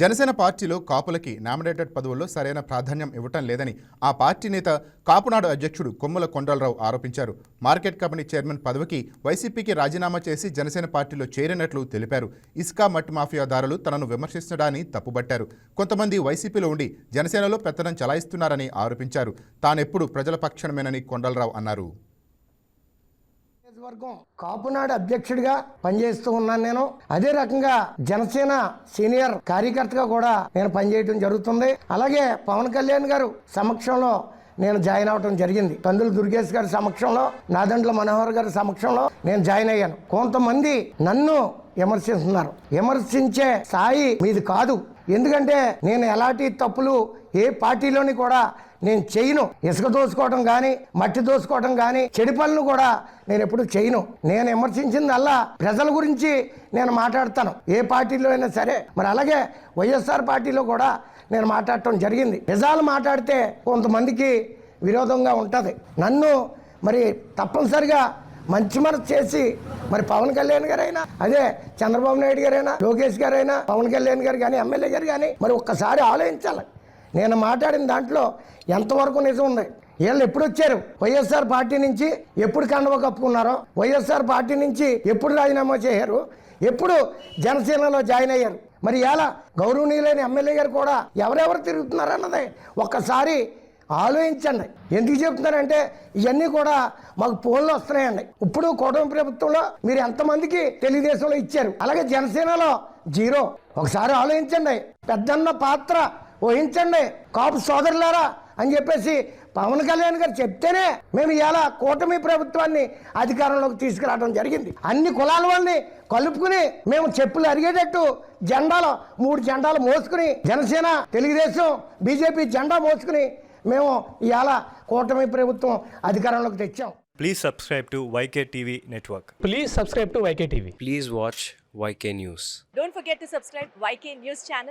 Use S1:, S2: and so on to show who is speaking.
S1: జనసేన పార్టీలో కాపులకి నామినేటెడ్ పదవుల్లో సరైన ప్రాధాన్యం ఇవ్వటం లేదని ఆ పార్టీ నేత కాపునాడు అధ్యక్షుడు కొమ్ముల కొండలరావు ఆరోపించారు. మార్కెట్ కమిటీ చైర్మన్ పదవికి వైసీపీకి రాజీనామా చేసి జనసేన పార్టీలో చేరినట్లు తెలిపారు. ఇసుక మట్టి మాఫియాదారులు తనను విమర్శించడాన్ని తప్పుబట్టారు. కొంతమంది వైసీపీలో ఉండి జనసేనలో పెత్తనం చలాయిస్తున్నారని ఆరోపించారు. తానెప్పుడు ప్రజల పక్షమేనని కొండలరావు అన్నారు.
S2: వర్గం కాపునాడు అధ్యక్షుడిగా పనిచేస్తూ ఉన్నాను. నేను అదే రకంగా జనసేన సీనియర్ కార్యకర్తగా కూడా నేను పనిచేయడం జరుగుతుంది. అలాగే పవన్ కళ్యాణ్ గారు సమక్షంలో నేను జాయిన్ అవడం జరిగింది. కందుల దుర్గేష్ గారి సమక్షంలో, నాదండ్ల మనోహర్ గారి సమక్షంలో నేను జాయిన్ అయ్యాను. కొంతమంది నన్ను విమర్శిస్తున్నారు. విమర్శించే స్థాయి మీది కాదు. ఎందుకంటే నేను ఎలాంటి తప్పులు ఏ పార్టీలోని కూడా నేను చేయను. ఇసుక దోసుకోవడం కానీ, మట్టి దోసుకోవడం కానీ, చెడు పనులు కూడా నేను ఎప్పుడు చేయను. నేను విమర్శించిందల్లా ప్రజల గురించి నేను మాట్లాడతాను, ఏ పార్టీలో అయినా సరే. మరి అలాగే వైఎస్ఆర్ పార్టీలో కూడా నేను మాట్లాడటం జరిగింది. నిజాలు మాట్లాడితే కొంతమందికి విరోధంగా ఉంటుంది. నన్ను మరి తప్పనిసరిగా మంచి మనసు చేసి మరి పవన్ కళ్యాణ్ గారైనా, అదే చంద్రబాబు నాయుడు గారైనా, లోకేష్ గారైనా, పవన్ కళ్యాణ్ గారు కానీ, ఎమ్మెల్యే గారు కానీ మరి ఒక్కసారి ఆలోచించాలి. నేను మాట్లాడిన దాంట్లో ఎంతవరకు నిజం ఉంది. వీళ్ళు ఎప్పుడు వచ్చారు, వైఎస్ఆర్ పార్టీ నుంచి ఎప్పుడు కండవ కప్పుకున్నారో, వైఎస్ఆర్ పార్టీ నుంచి ఎప్పుడు రాజీనామా చేశారు, ఎప్పుడు జనసేనలో జాయిన్ అయ్యారు. మరి ఇలా గౌరవనీయులైన ఎమ్మెల్యే గారు కూడా ఎవరెవరు తిరుగుతున్నారు అన్నది ఒక్కసారి ఆలోచించండి. ఎందుకు చెప్తున్నారంటే ఇవన్నీ కూడా మాకు ఫోన్లో వస్తున్నాయండి. ఇప్పుడు కూటమి ప్రభుత్వంలో మీరు ఎంతమందికి తెలుగుదేశంలో ఇచ్చారు, అలాగే జనసేనలో జీరో. ఒకసారి ఆలోచించండి, పెద్దన్న పాత్ర వహించండి కాపు సోదరులారా అని చెప్పేసి పవన్ కళ్యాణ్ గారు చెప్తేనే మేము ఇలా కూటమి ప్రభుత్వాన్ని అధికారంలోకి తీసుకురావడం జరిగింది. అన్ని కులాల వాళ్ళని కలుపుకుని మేము చెప్పులు అరిగేటట్టు జెండాలు 3 జెండాలు మోసుకుని, జనసేన, తెలుగుదేశం, బీజేపీ జెండా మోసుకుని మేము ఇలా కూటమి ప్రభుత్వం అధికారంలోకి తెచ్చాం.
S3: Please subscribe to YK TV Network.
S4: Please subscribe to YK TV.
S5: Please watch YK News.
S6: Don't forget to subscribe YK News channel.